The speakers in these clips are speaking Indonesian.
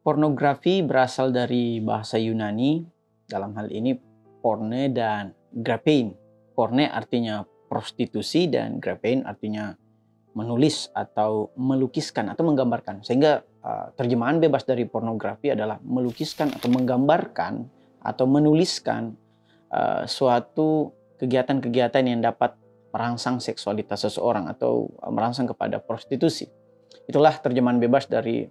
Pornografi berasal dari bahasa Yunani, dalam hal ini porne dan grapein. Porne artinya prostitusi dan grapein artinya menulis atau melukiskan atau menggambarkan. Sehingga terjemahan bebas dari pornografi adalah melukiskan atau menggambarkan atau menuliskan suatu kegiatan-kegiatan yang dapat merangsang seksualitas seseorang atau merangsang kepada prostitusi. Itulah terjemahan bebas dari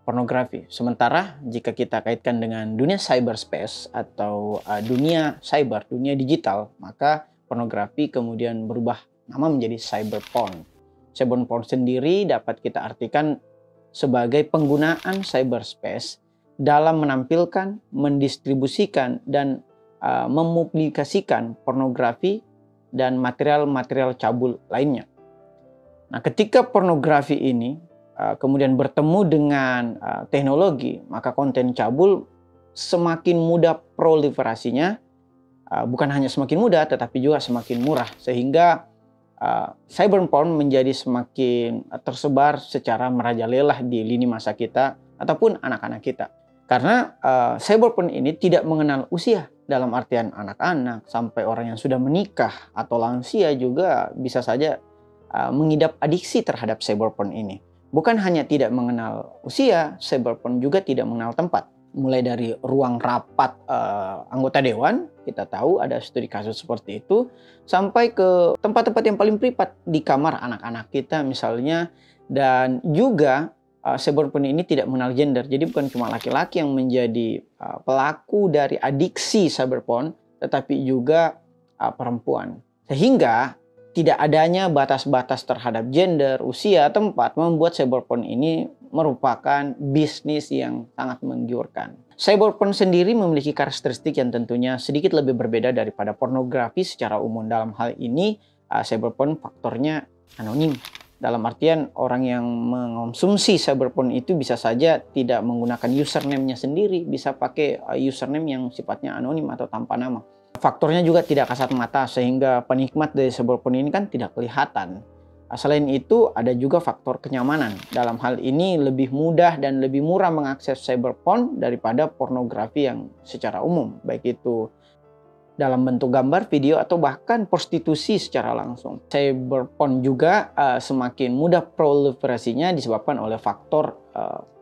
pornografi. Sementara jika kita kaitkan dengan dunia cyberspace atau dunia cyber, dunia digital, maka pornografi kemudian berubah nama menjadi cyberporn. Cyberporn sendiri dapat kita artikan sebagai penggunaan cyberspace dalam menampilkan, mendistribusikan, dan mempublikasikan pornografi dan material-material cabul lainnya. Nah, ketika pornografi ini kemudian bertemu dengan teknologi, maka konten cabul semakin mudah proliferasinya, bukan hanya semakin mudah tetapi juga semakin murah, sehingga cyberporn menjadi semakin tersebar secara merajalela di lini masa kita ataupun anak-anak kita. Karena cyberporn ini tidak mengenal usia, dalam artian anak-anak sampai orang yang sudah menikah atau lansia juga bisa saja mengidap adiksi terhadap cyberporn ini. Bukan hanya tidak mengenal usia, cyberporn juga tidak mengenal tempat. Mulai dari ruang rapat anggota dewan, kita tahu ada studi kasus seperti itu, sampai ke tempat-tempat yang paling privat di kamar anak-anak kita misalnya. Dan juga cyberporn ini tidak mengenal gender, jadi bukan cuma laki-laki yang menjadi pelaku dari adiksi cyberporn, tetapi juga perempuan. Sehingga tidak adanya batas-batas terhadap gender, usia, tempat membuat cyberporn ini merupakan bisnis yang sangat menggiurkan. Cyberporn sendiri memiliki karakteristik yang tentunya sedikit lebih berbeda daripada pornografi secara umum. Dalam hal ini, cyberporn faktornya anonim. Dalam artian orang yang mengonsumsi cyberporn itu bisa saja tidak menggunakan username-nya sendiri, bisa pakai username yang sifatnya anonim atau tanpa nama. Faktornya juga tidak kasat mata, sehingga penikmat dari cyberporn ini kan tidak kelihatan. Selain itu, ada juga faktor kenyamanan. Dalam hal ini lebih mudah dan lebih murah mengakses cyberporn daripada pornografi yang secara umum, baik itu dalam bentuk gambar, video, atau bahkan prostitusi secara langsung. Cyberporn juga semakin mudah proliferasinya disebabkan oleh faktor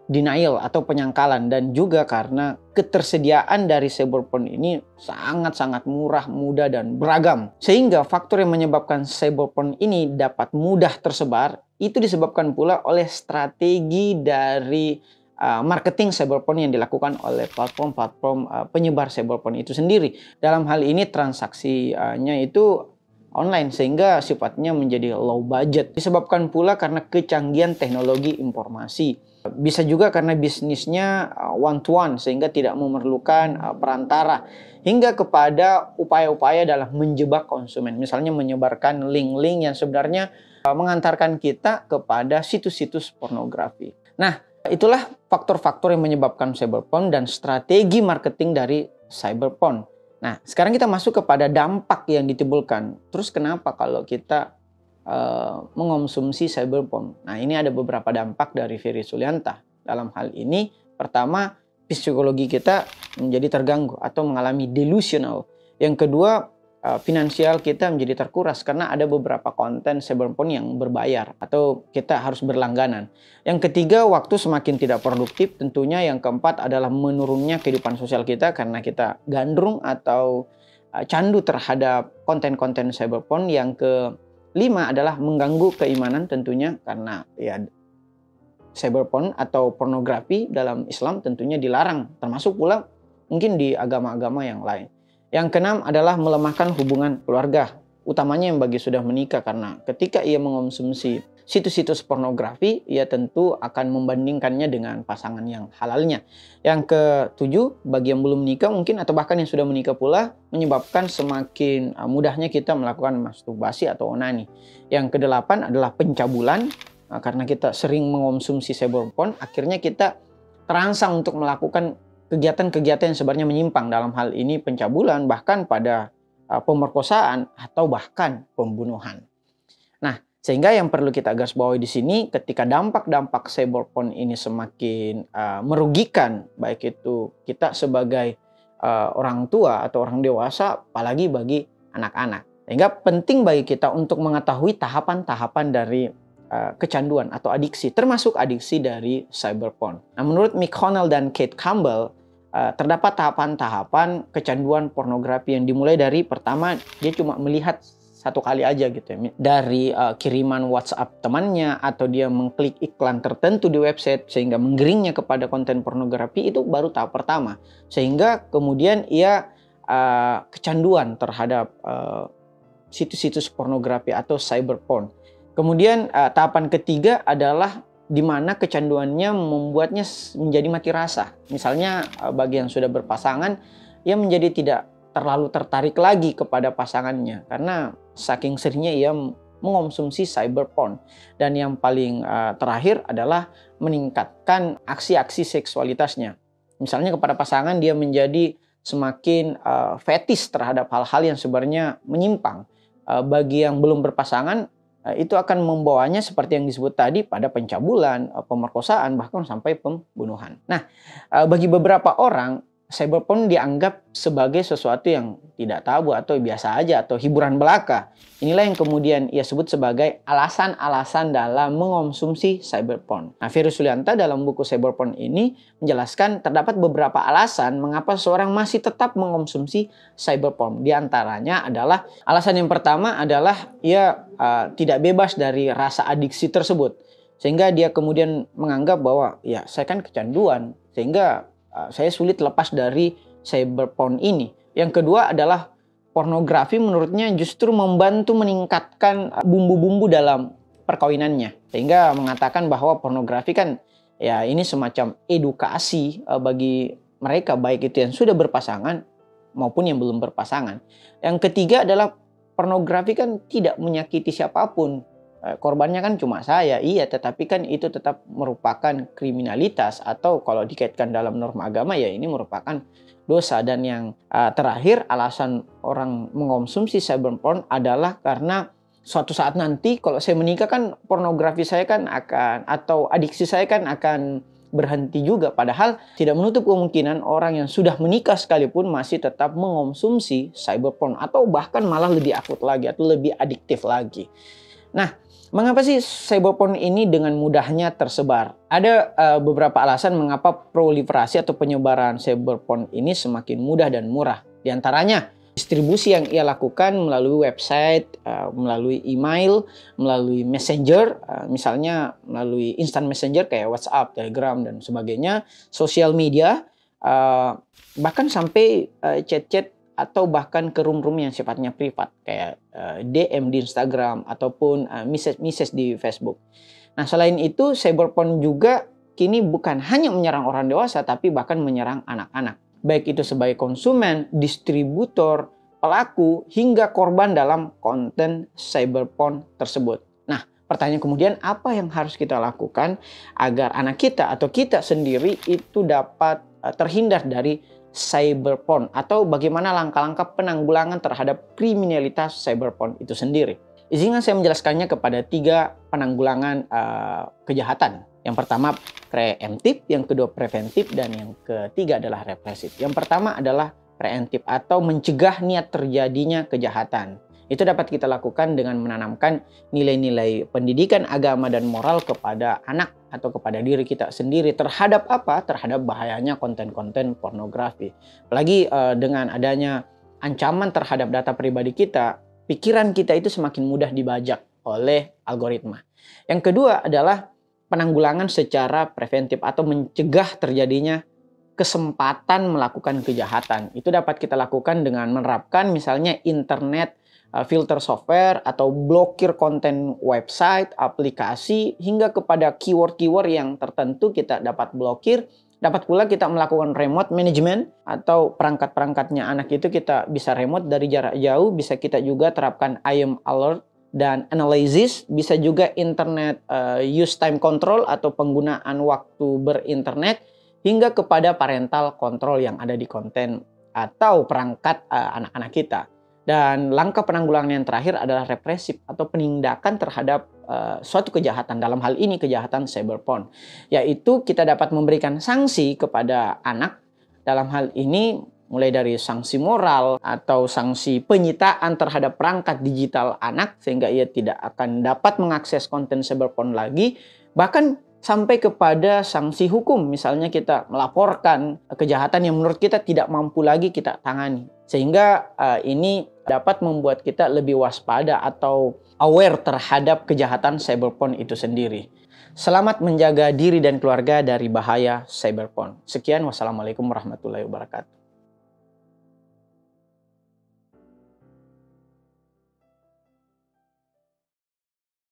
denial atau penyangkalan, dan juga karena ketersediaan dari cyberporn ini sangat-sangat murah, mudah, dan beragam. Sehingga faktor yang menyebabkan cyberporn ini dapat mudah tersebar itu disebabkan pula oleh strategi dari marketing cyberporn yang dilakukan oleh platform-platform penyebar cyberporn itu sendiri. Dalam hal ini transaksinya itu online, sehingga sifatnya menjadi low budget. Disebabkan pula karena kecanggihan teknologi informasi. Bisa juga karena bisnisnya one to one, sehingga tidak memerlukan perantara, hingga kepada upaya-upaya dalam menjebak konsumen. Misalnya menyebarkan link-link yang sebenarnya mengantarkan kita kepada situs-situs pornografi. Nah, itulah faktor-faktor yang menyebabkan cyberporn dan strategi marketing dari cyberporn. Nah, sekarang kita masuk kepada dampak yang ditimbulkan. Terus kenapa kalau kita mengonsumsi cyberporn? Nah, ini ada beberapa dampak dari Ferry Sulianta. Dalam hal ini, pertama, psikologi kita menjadi terganggu atau mengalami delusional. Yang kedua, finansial kita menjadi terkuras karena ada beberapa konten cyberporn yang berbayar atau kita harus berlangganan. Yang ketiga, waktu semakin tidak produktif tentunya. Yang keempat adalah menurunnya kehidupan sosial kita karena kita gandrung atau candu terhadap konten-konten cyberporn. Yang kelima adalah mengganggu keimanan tentunya, karena ya cyberporn atau pornografi dalam Islam tentunya dilarang, termasuk pula mungkin di agama-agama yang lain. Yang keenam adalah melemahkan hubungan keluarga, utamanya yang bagi sudah menikah, karena ketika ia mengonsumsi situs-situs pornografi, ia tentu akan membandingkannya dengan pasangan yang halalnya. Yang ketujuh, bagi yang belum menikah mungkin atau bahkan yang sudah menikah pula, menyebabkan semakin mudahnya kita melakukan masturbasi atau onani. Yang kedelapan adalah pencabulan, karena kita sering mengonsumsi cyberporn, akhirnya kita terangsang untuk melakukan kegiatan-kegiatan yang sebenarnya menyimpang, dalam hal ini pencabulan, bahkan pada pemerkosaan atau bahkan pembunuhan. Nah, Sehingga yang perlu kita garis bawahi di sini, ketika dampak-dampak cyberporn ini semakin merugikan, baik itu kita sebagai orang tua atau orang dewasa, apalagi bagi anak-anak. Sehingga penting bagi kita untuk mengetahui tahapan-tahapan dari kecanduan atau adiksi, termasuk adiksi dari cyberporn. Nah, menurut Mick Connell dan Kate Campbell, terdapat tahapan-tahapan kecanduan pornografi yang dimulai dari pertama dia cuma melihat satu kali aja gitu ya, dari kiriman WhatsApp temannya atau dia mengklik iklan tertentu di website sehingga menggiringnya kepada konten pornografi. Itu baru tahap pertama, sehingga kemudian ia kecanduan terhadap situs-situs pornografi atau cyberporn. Kemudian tahapan ketiga adalah di mana kecanduannya membuatnya menjadi mati rasa. Misalnya bagi yang sudah berpasangan, ia menjadi tidak terlalu tertarik lagi kepada pasangannya karena saking seringnya ia mengonsumsi cyberporn. Dan yang paling terakhir adalah meningkatkan aksi-aksi seksualitasnya. Misalnya kepada pasangan dia menjadi semakin fetis terhadap hal-hal yang sebenarnya menyimpang. Bagi yang belum berpasangan, itu akan membawanya seperti yang disebut tadi pada pencabulan, pemerkosaan, bahkan sampai pembunuhan. Nah, bagi beberapa orang, cyberporn dianggap sebagai sesuatu yang tidak tabu atau biasa aja atau hiburan belaka. Inilah yang kemudian ia sebut sebagai alasan-alasan dalam mengonsumsi cyberporn. Nah, Ferry Sulianta dalam buku Cyberporn ini menjelaskan terdapat beberapa alasan mengapa seorang masih tetap mengonsumsi cyberporn. Di antaranya adalah alasan yang pertama adalah ia tidak bebas dari rasa adiksi tersebut. Sehingga dia kemudian menganggap bahwa ya saya kan kecanduan, sehingga saya sulit lepas dari cyberporn ini. Yang kedua adalah pornografi menurutnya justru membantu meningkatkan bumbu-bumbu dalam perkawinannya. Sehingga mengatakan bahwa pornografi kan ya ini semacam edukasi bagi mereka baik itu yang sudah berpasangan maupun yang belum berpasangan. Yang ketiga adalah pornografi kan tidak menyakiti siapapun. Korbannya kan cuma saya, iya, tetapi kan itu tetap merupakan kriminalitas atau kalau dikaitkan dalam norma agama ya ini merupakan dosa. Dan yang terakhir, alasan orang mengonsumsi cyberporn adalah karena suatu saat nanti kalau saya menikah kan pornografi saya kan akan atau adiksi saya kan akan berhenti juga. Padahal tidak menutup kemungkinan orang yang sudah menikah sekalipun masih tetap mengonsumsi cyberporn atau bahkan malah lebih akut lagi atau lebih adiktif lagi. Nah, mengapa sih cyberporn ini dengan mudahnya tersebar? Ada beberapa alasan mengapa proliferasi atau penyebaran cyberporn ini semakin mudah dan murah. Di antaranya, distribusi yang ia lakukan melalui website, melalui email, melalui messenger, misalnya melalui instant messenger kayak WhatsApp, Telegram, dan sebagainya, sosial media, bahkan sampai chat-chat atau bahkan ke room-room yang sifatnya privat kayak DM di Instagram ataupun message di Facebook. Nah, selain itu cyberporn juga kini bukan hanya menyerang orang dewasa tapi bahkan menyerang anak-anak. Baik itu sebagai konsumen, distributor, pelaku hingga korban dalam konten cyberporn tersebut. Nah, pertanyaan kemudian apa yang harus kita lakukan agar anak kita atau kita sendiri itu dapat terhindar dari cyberporn atau bagaimana langkah-langkah penanggulangan terhadap kriminalitas cyberporn itu sendiri. Izinkan saya menjelaskannya kepada 3 penanggulangan kejahatan. Yang pertama preemptif, yang kedua preventif, dan yang ketiga adalah represif. Yang pertama adalah preemptif atau mencegah niat terjadinya kejahatan. Itu dapat kita lakukan dengan menanamkan nilai-nilai pendidikan agama dan moral kepada anak atau kepada diri kita sendiri terhadap apa? Terhadap bahayanya konten-konten pornografi. Apalagi dengan adanya ancaman terhadap data pribadi kita, pikiran kita itu semakin mudah dibajak oleh algoritma. Yang kedua adalah penanggulangan secara preventif atau mencegah terjadinya kesempatan melakukan kejahatan. Itu dapat kita lakukan dengan menerapkan misalnya internet filter software atau blokir konten website, aplikasi, hingga kepada keyword-keyword yang tertentu kita dapat blokir. Dapat pula kita melakukan remote management atau perangkat-perangkatnya anak itu kita bisa remote dari jarak jauh. Bisa kita juga terapkan IM alert dan analysis. Bisa juga internet use time control atau penggunaan waktu berinternet hingga kepada parental control yang ada di konten atau perangkat anak-anak kita. Dan langkah penanggulangan yang terakhir adalah represif atau penindakan terhadap suatu kejahatan, dalam hal ini kejahatan cyberporn, yaitu kita dapat memberikan sanksi kepada anak, dalam hal ini mulai dari sanksi moral atau sanksi penyitaan terhadap perangkat digital anak sehingga ia tidak akan dapat mengakses konten cyberporn lagi, bahkan sampai kepada sanksi hukum. Misalnya kita melaporkan kejahatan yang menurut kita tidak mampu lagi kita tangani, sehingga ini dapat membuat kita lebih waspada atau aware terhadap kejahatan cyberporn itu sendiri. Selamat menjaga diri dan keluarga dari bahaya cyberporn. Sekian, wassalamualaikum warahmatullahi wabarakatuh.